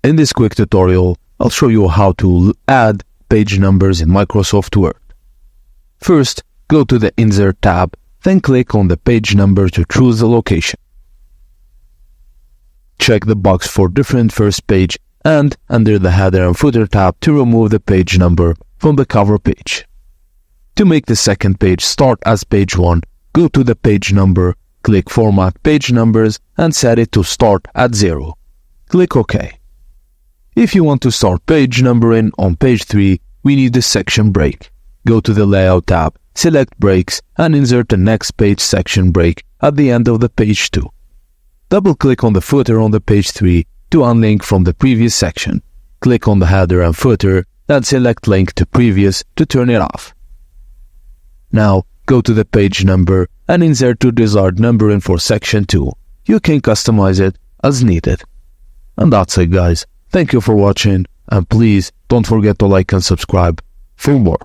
In this quick tutorial, I'll show you how to add page numbers in Microsoft Word. First, go to the Insert tab, then click on the page number to choose the location. Check the box for different first page and under the Header and Footer tab to remove the page number from the cover page. To make the second page start as page 1, go to the page number, click Format Page Numbers and set it to start at 0. Click OK. If you want to start page numbering on page 3, we need a section break. Go to the Layout tab, select Breaks and insert the next page section break at the end of the page 2. Double-click on the footer on the page 3 to unlink from the previous section. Click on the Header and Footer, then select Link to Previous to turn it off. Now, go to the page number and insert the desired numbering for section 2. You can customize it as needed. And that's it, guys. Thank you for watching, and please don't forget to like and subscribe for more.